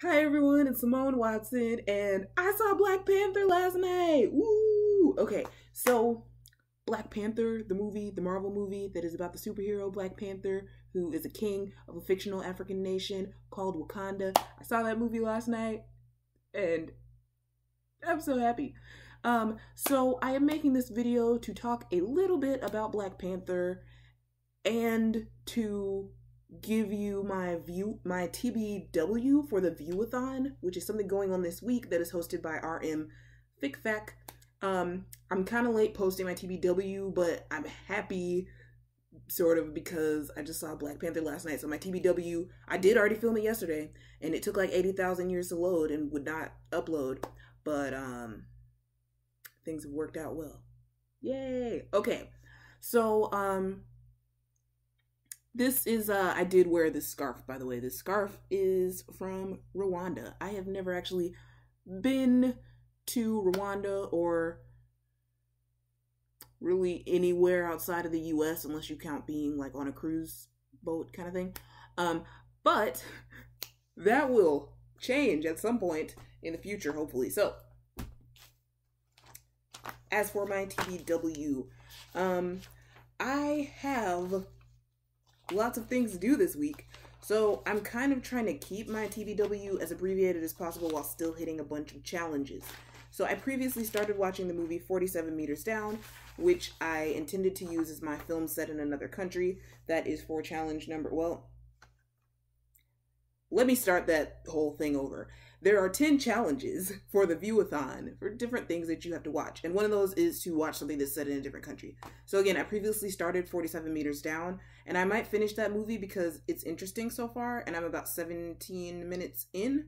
Hi everyone, it's Simone Watson, and I saw Black Panther last night. Woo! Okay, so Black Panther, the movie, the Marvel movie that is about the superhero Black Panther, who is a king of a fictional African nation called Wakanda. I saw that movie last night, and I'm so happy. So I am making this video to talk a little bit about Black Panther and to give you my TBW for the Viewathon, which is something going on this week that is hosted by RM FicFac. I'm kind of late posting my TBW, but I'm happy sort of because I just saw Black Panther last night. So my TBW, I did already film it yesterday, and it took like 80,000 years to load and would not upload, but things have worked out well. Yay! Okay, so this is, I did wear this scarf, by the way. This scarf is from Rwanda. I have never actually been to Rwanda or really anywhere outside of the US unless you count being like on a cruise boat kind of thing. But that will change at some point in the future, hopefully. So, as for my TBW, I have lots of things to do this week. So I'm kind of trying to keep my TBW as abbreviated as possible while still hitting a bunch of challenges. So I previously started watching the movie 47 Meters Down, which I intended to use as my film set in another country. That is for challenge number, well, let me start that whole thing over. There are 10 challenges for the Viewathon for different things that you have to watch. And one of those is to watch something that's set in a different country. So again, I previously started 47 Meters Down, and I might finish that movie because it's interesting so far, and I'm about 17 minutes in.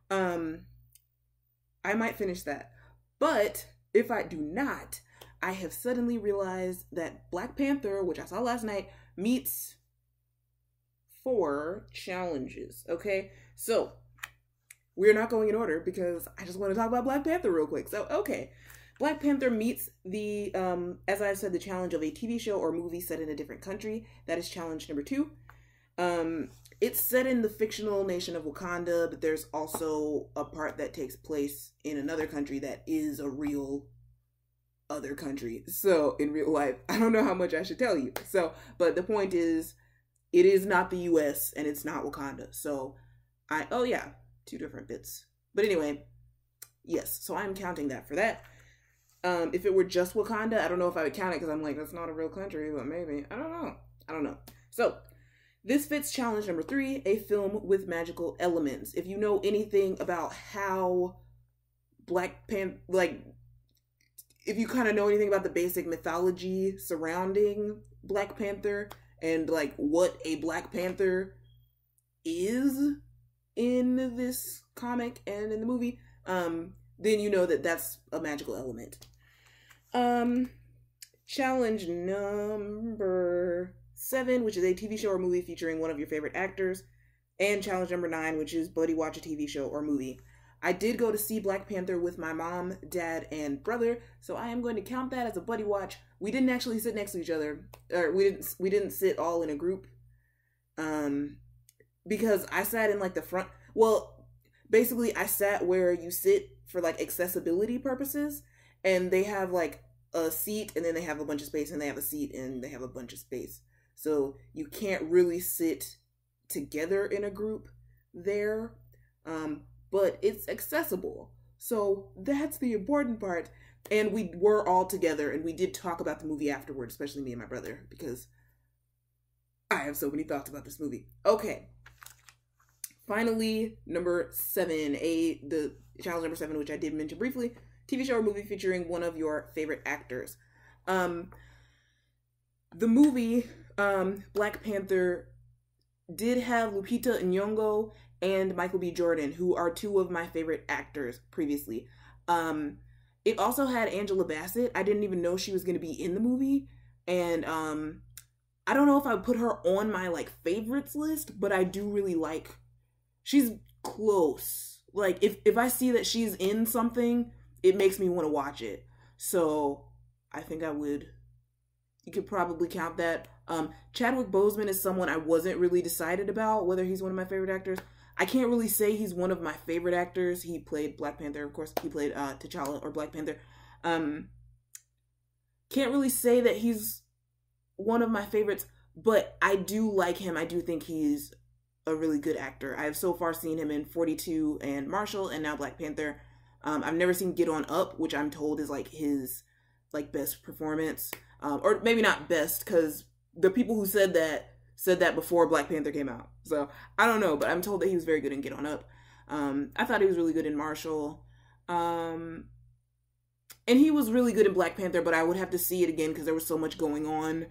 I might finish that. But if I do not, I have suddenly realized that Black Panther, which I saw last night, meets 4 challenges, okay? So, we're not going in order because I just want to talk about Black Panther real quick. So, okay. Black Panther meets the, as I said, the challenge of a TV show or movie set in a different country. That is challenge number 2. It's set in the fictional nation of Wakanda, but there's also a part that takes place in another country that is a real other country. So, in real life, I don't know how much I should tell you. So, but the point is, it is not the US and it's not Wakanda. So, oh yeah, 2 different bits. But anyway, yes, so I'm counting that for that. If it were just Wakanda, I don't know if I would count it because I'm like, that's not a real country, but maybe. I don't know. So, this fits challenge number 3, a film with magical elements. If you know anything about how Black Panther, like, if you kind of know anything about the basic mythology surrounding Black Panther and, like, what a Black Panther is in this comic and in the movie, then you know that that's a magical element. Challenge number 7, which is a TV show or movie featuring one of your favorite actors, and challenge number 9, which is buddy watch a TV show or movie. I did go to see Black Panther with my mom, dad, and brother, so I am going to count that as a buddy watch. We didn't actually sit next to each other, or we didn't sit all in a group, because I sat in like the front. Well, basically, I sat where you sit for like accessibility purposes, and they have like a seat, and then they have a bunch of space, and they have a seat, and they have a bunch of space. So you can't really sit together in a group there, but it's accessible. So that's the important part. And we were all together, and we did talk about the movie afterwards, especially me and my brother, because I have so many thoughts about this movie. Okay. Finally, number 7, the challenge number 7, which I did mention briefly, TV show or movie featuring one of your favorite actors. The movie, Black Panther, did have Lupita Nyong'o and Michael B. Jordan, who are 2 of my favorite actors previously. It also had Angela Bassett. I didn't even know she was going to be in the movie. And I don't know if I would put her on my like favorites list, but I do really like, she's close. Like if I see that she's in something, it makes me want to watch it. So I think I would, you could probably count that Chadwick Boseman is someone I wasn't really decided about whether he's one of my favorite actors. I can't really say he's one of my favorite actors. He played Black Panther, of course. He played T'Challa or Black Panther. Can't really say that he's one of my favorites, but I do like him. I do think he's a really good actor. I have so far seen him in 42 and Marshall, and now Black Panther. I've never seen Get On Up, which I'm told is like his like best performance, or maybe not best, because the people who said that before Black Panther came out. So I don't know, but I'm told that he was very good in Get On Up. I thought he was really good in Marshall. And he was really good in Black Panther, but I would have to see it again because there was so much going on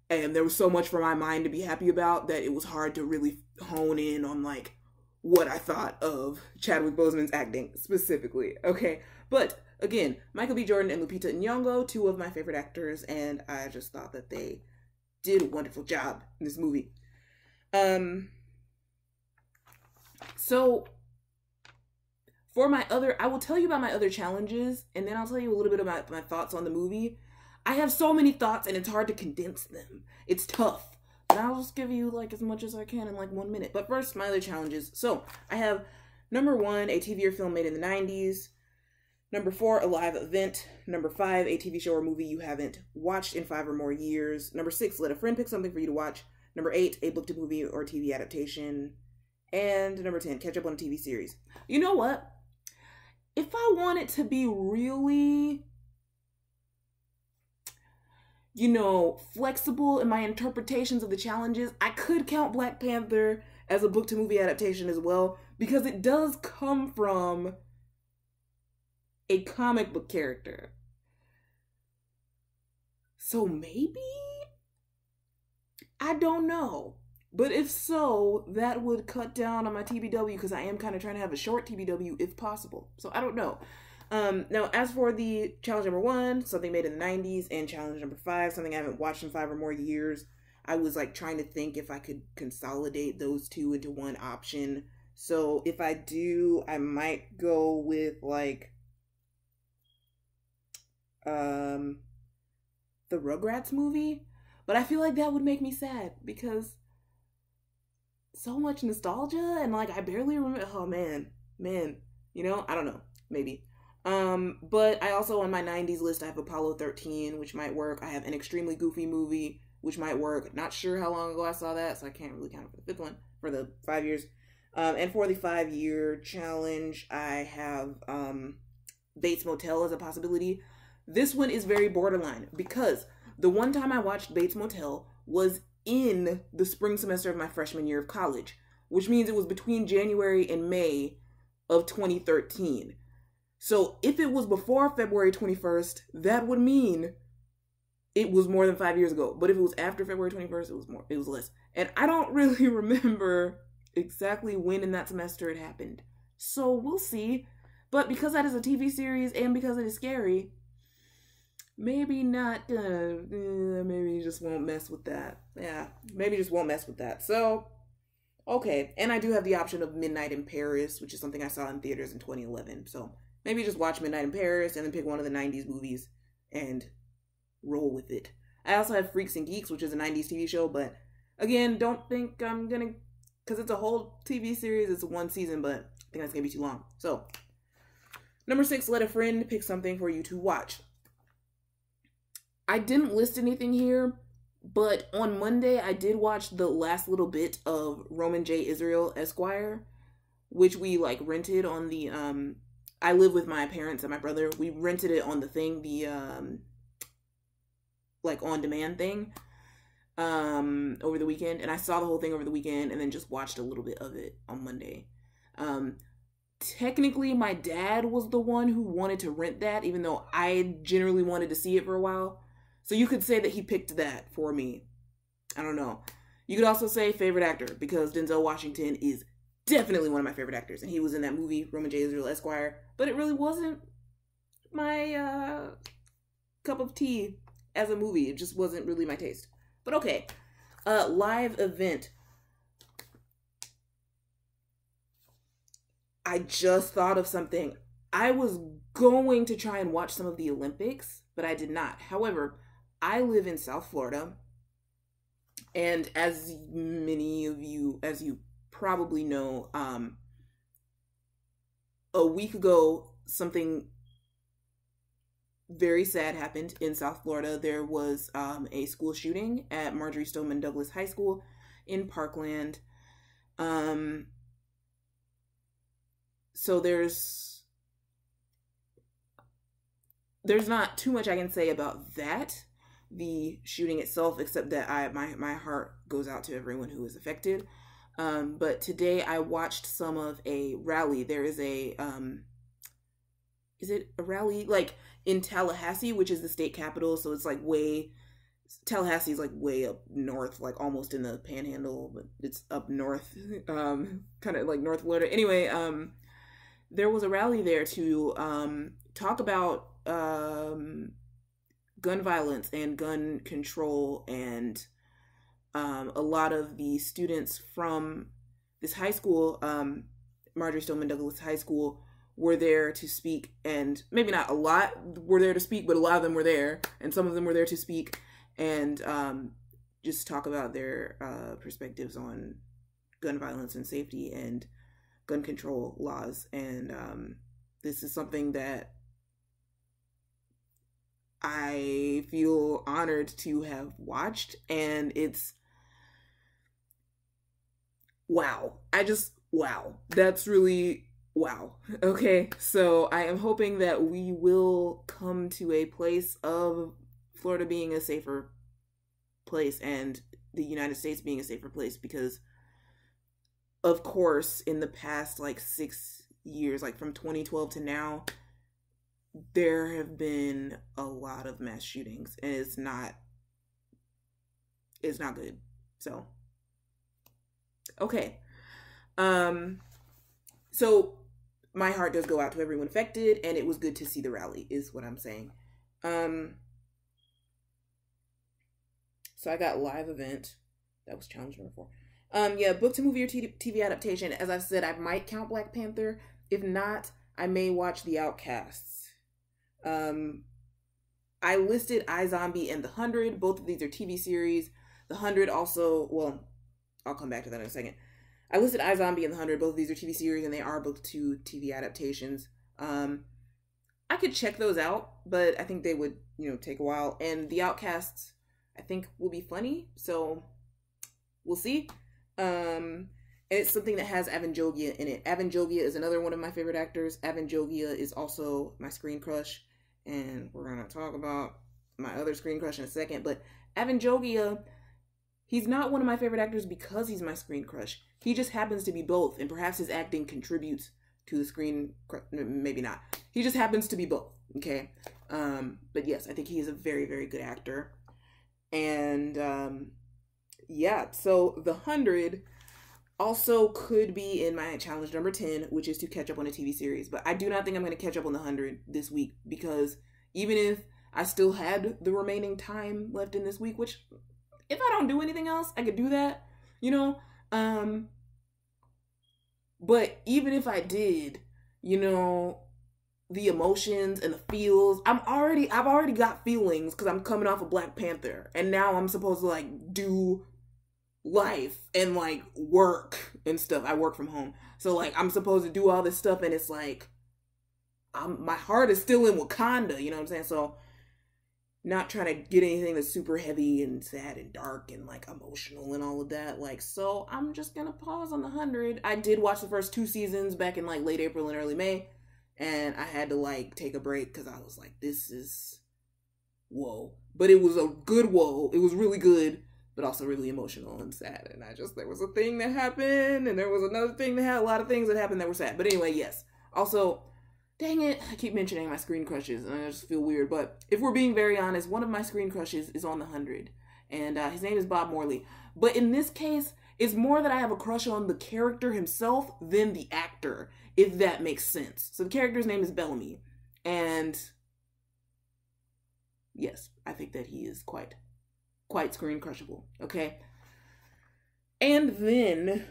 and there was so much for my mind to be happy about that it was hard to really hone in on like what I thought of Chadwick Boseman's acting specifically. Okay, but again, Michael B. Jordan and Lupita Nyong'o, two of my favorite actors, and I just thought that they did a wonderful job in this movie. So for I will tell you about my other challenges, and then I'll tell you a little bit about my thoughts on the movie. I have so many thoughts, and it's hard to condense them. It's tough, but I'll just give you like as much as I can in like 1 minute. But first, my other challenges. So I have number 1, a TV or film made in the 90s. Number 4, a live event. Number 5, a TV show or movie you haven't watched in 5 or more years. Number 6, let a friend pick something for you to watch. Number 8, a book to movie or TV adaptation. And number 10, catch up on a TV series. You know what? If I want it to be really, flexible in my interpretations of the challenges, I could count Black Panther as a book to movie adaptation as well, because it does come from a comic book character. So maybe? I don't know. But if so, that would cut down on my TBW because I am kind of trying to have a short TBW if possible. So I don't know. Now, as for the challenge number 1, something made in the 90s, and challenge number 5, something I haven't watched in 5 or more years, I was like trying to think if I could consolidate those two into one option. So if I do, I might go with like the Rugrats movie, but I feel like that would make me sad because so much nostalgia and like I barely remember. Oh man, I don't know, maybe. But I also on my 90s list I have Apollo 13, which might work. I have An Extremely Goofy Movie, which might work. Not sure how long ago I saw that, so I can't really count it for the 5th one for the 5 years. And for the 5-year challenge, I have Bates Motel as a possibility. This one is very borderline because the one time I watched Bates Motel was in the spring semester of my freshman year of college, which means it was between January and May of 2013. So if it was before February 21st, that would mean it was more than 5 years ago. But if it was after February 21st, it was less. And I don't really remember exactly when in that semester it happened. So we'll see. But because that is a TV series and because it is scary, maybe not, maybe just won't mess with that. Yeah, maybe just won't mess with that. So, okay. And I do have the option of Midnight in Paris, which is something I saw in theaters in 2011. So maybe just watch Midnight in Paris and then pick one of the 90s movies and roll with it. I also have Freaks and Geeks, which is a 90s TV show, but again, don't think I'm gonna, because it's a whole TV series, it's one season, but I think that's gonna be too long. So, number 6, let a friend pick something for you to watch. I didn't list anything here, but on Monday I did watch the last little bit of Roman J. Israel Esquire, which we like rented on the, I live with my parents and my brother. We rented it on the thing, the, like on demand thing, over the weekend. And I saw the whole thing over the weekend and then just watched a little bit of it on Monday. Technically my dad was the one who wanted to rent that, even though I generally wanted to see it for a while. So you could say that he picked that for me. I don't know. You could also say favorite actor, because Denzel Washington is definitely one of my favorite actors. And he was in that movie, Roman J. Israel Esquire. But it really wasn't my cup of tea as a movie. It just wasn't really my taste. But okay. Live event. I just thought of something. I was going to try and watch some of the Olympics, but I did not. However, I live in South Florida, And as many of you, as you probably know, a week ago, something very sad happened in South Florida. There was a school shooting at Marjory Stoneman Douglas High School in Parkland. So there's not too much I can say about that, the shooting itself, except that my heart goes out to everyone who is affected. But today I watched some of a rally. There is a is it a rally like in Tallahassee, which is the state capital? So it's like Tallahassee is like way up north, like almost in the Panhandle, but it's up north, kind of like North Florida. Anyway, there was a rally there to talk about gun violence and gun control, and a lot of the students from this high school, Marjory Stoneman Douglas High School, were there to speak, and maybe not a lot were there to speak, but a lot of them were there, and some of them were there to speak and just talk about their perspectives on gun violence and safety and gun control laws. And this is something that I feel honored to have watched, and it's wow. Wow. That's really wow. Okay, so I am hoping that we will come to a place of Florida being a safer place and the United States being a safer place, because of course in the past like 6 years, like from 2012 to now, there have been a lot of mass shootings, and it's not good. So okay, so my heart does go out to everyone affected, and it was good to see the rally is what I'm saying. So I got live event. That was challenge number 4. Yeah, book to movie or TV adaptation. As I've said, I might count Black Panther. If not, I may watch The Outcasts. I listed iZombie and The 100. Both of these are TV series. The 100 also, well, I'll come back to that in a second. I listed iZombie and The 100. Both of these are TV series, and they are book to TV adaptations. I could check those out, but I think they would, take a while. And The Outcasts, I think, will be funny, so we'll see. And it's something that has Avan Jogia in it. Avan Jogia is another one of my favorite actors. Avan Jogia is also my screen crush, and we're going to talk about my other screen crush in a second. But Avan Jogia, he's not one of my favorite actors because he's my screen crush. He just happens to be both, and perhaps his acting contributes to the screen, maybe not. He just happens to be both, okay? But yes, I think he is a very, very good actor. And yeah, so The 100 also could be in my challenge number 10, which is to catch up on a TV series. But I do not think I'm going to catch up on The 100 this week, because even if I still had the remaining time left in this week, which if I don't do anything else, I could do that, but even if I did, the emotions and the feels, I've already got feelings because I'm coming off of Black Panther, and now I'm supposed to like do life and like work and stuff. I work from home, so like I'm supposed to do all this stuff, and it's like my heart is still in Wakanda, you know what I'm saying? So not trying to get anything that's super heavy and sad and dark and like emotional and all of that. Like, so I'm just gonna pause on The 100. I did watch the first 2 seasons back in like late April and early May, and I had to like take a break because I was like, this is whoa. But it was a good whoa. It was really good, but also really emotional and sad. And there was a thing that happened, and there was another thing that had a lot of things that happened that were sad. But anyway, yes. Also, dang it, I keep mentioning my screen crushes, and I just feel weird. But if we're being very honest, one of my screen crushes is on The 100. And his name is Bob Morley. But in this case, it's more that I have a crush on the character himself than the actor, if that makes sense. So the character's name is Bellamy. And yes, I think that he is quite screen crushable. Okay? And then,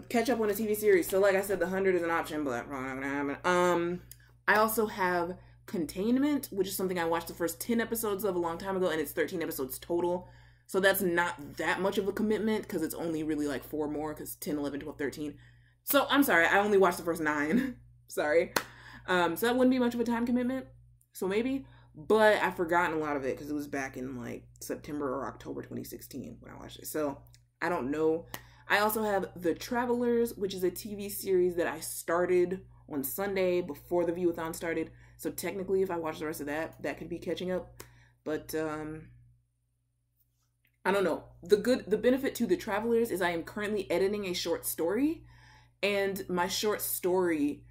catch up on a TV series. So like I said, The 100 is an option, but that's probably not gonna happen. I also have Containment, which is something I watched the first 10 episodes of a long time ago, and it's 13 episodes total. So that's not that much of a commitment because it's only really like 4 more because 10, 11, 12, 13. So I'm sorry, I only watched the first 9. Sorry. So that wouldn't be much of a time commitment. So maybe. But I've forgotten a lot of it because it was back in like September or October 2016 when I watched it. So I don't know. I also have The Travelers, which is a TV series that I started on Sunday before the View-a-thon started. So technically, if I watch the rest of that, that could be catching up. But I don't know. The benefit to The Travelers is I am currently editing a short story, and my short story,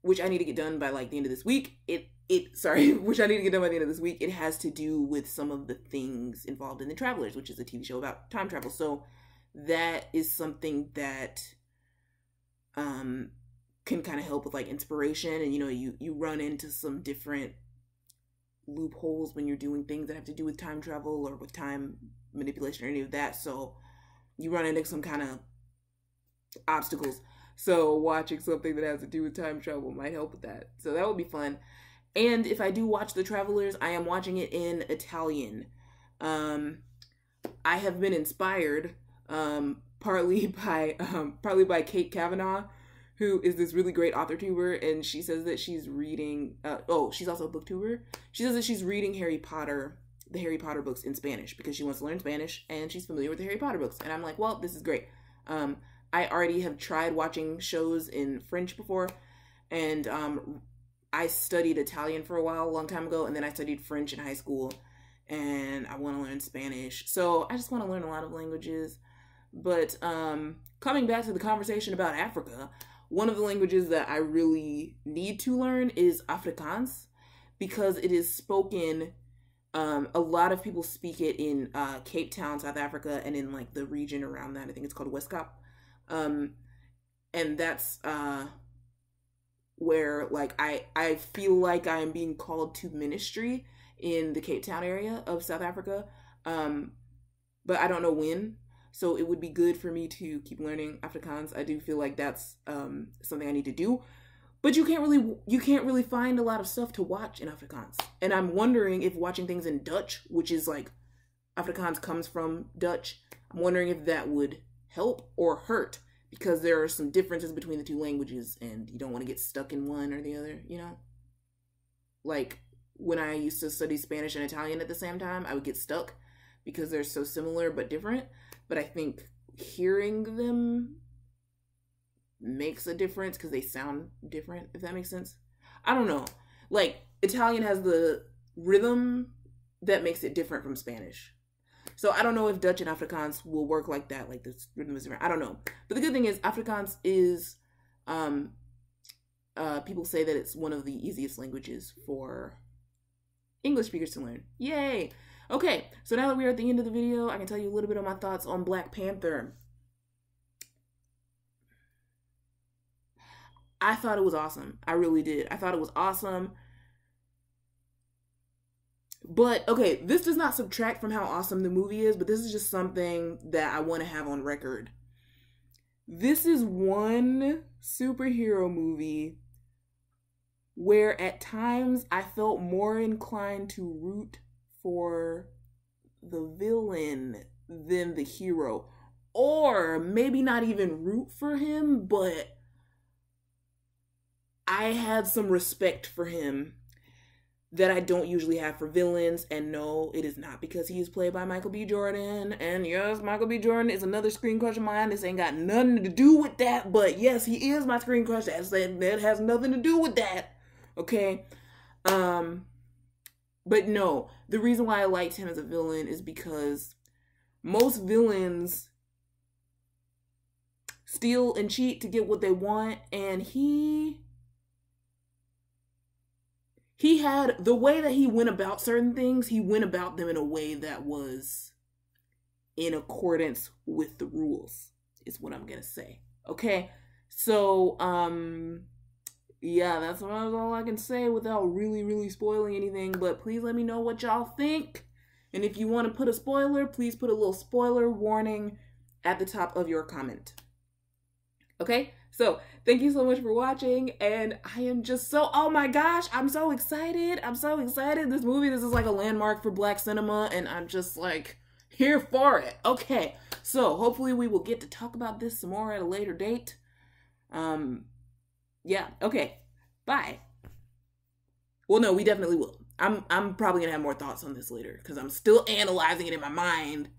which I need to get done by like the end of this week. Which I need to get done by the end of this week. It has to do with some of the things involved in The Travelers, which is a TV show about time travel. So that is something that can kind of help with like inspiration, and you run into some different loopholes when you're doing things that have to do with time travel or with time manipulation or any of that. So you run into some kind of obstacles. So watching something that has to do with time travel might help with that. So that would be fun. And if I do watch The Travelers, I am watching it in Italian. I have been inspired partly by Kate Kavanaugh, who is this really great author tuber, and she says that she's reading she's also a booktuber. She says that she's reading the Harry Potter books in Spanish because she wants to learn Spanish and she's familiar with the Harry Potter books. And I'm like, well, this is great. I already have tried watching shows in French before, and I studied Italian for a while, a long time ago, and then I studied French in high school, and I want to learn Spanish. So I just want to learn a lot of languages. But coming back to the conversation about Africa, one of the languages that I really need to learn is Afrikaans, because it is spoken, a lot of people speak it in Cape Town, South Africa, and in like the region around that. I think it's called Westcop. And that's where like I feel like I am being called to ministry in the Cape Town area of South Africa, but I don't know when. So it would be good for me to keep learning Afrikaans. I do feel like that's something I need to do, but you can't really find a lot of stuff to watch in Afrikaans. And I'm wondering if watching things in Dutch, which is like Afrikaans comes from Dutch, I'm wondering if that would help or hurt, because there are some differences between the two languages and you don't want to get stuck in one or the other, Like when I used to study Spanish and Italian at the same time, I would get stuck because they're so similar but different. But I think hearing them makes a difference because they sound different, if that makes sense. I don't know. Like Italian has the rhythm that makes it different from Spanish. So I don't know if Dutch and Afrikaans will work like that, like this rhythm is different. I don't know. But the good thing is Afrikaans is, people say that it's one of the easiest languages for English speakers to learn. Yay! Okay, so now that we're at the end of the video, I can tell you a little bit of my thoughts on Black Panther. I thought it was awesome. I really did. I thought it was awesome. But, okay, this does not subtract from how awesome the movie is, but this is just something that I want to have on record. This is one superhero movie where at times I felt more inclined to root for the villain than the hero. Or maybe not even root for him, but I had some respect for him that I don't usually have for villains. And no, it is not because he is played by Michael B. Jordan. And yes, Michael B. Jordan is another screen crush of mine. This ain't got nothing to do with that. But yes, he is my screen crush. That has nothing to do with that. Okay? But no, the reason why I liked him as a villain is because most villains steal and cheat to get what they want, and he had, the way that he went about certain things, he went about them in a way that was in accordance with the rules, is what I'm gonna say. Okay? So, yeah, that's all I can say without really spoiling anything, but please let me know what y'all think. And if you want to put a spoiler, please put a little spoiler warning at the top of your comment. Okay, so thank you so much for watching, and I am just so, oh my gosh, I'm so excited. I'm so excited. This is like a landmark for Black cinema, and I'm just like here for it. Okay, so hopefully we will get to talk about this some more at a later date. Yeah, okay, bye. Well, no, we definitely will. I'm probably gonna have more thoughts on this later because I'm still analyzing it in my mind,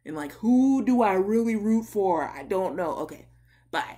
and like, who do I really root for? I don't know. Okay, bye.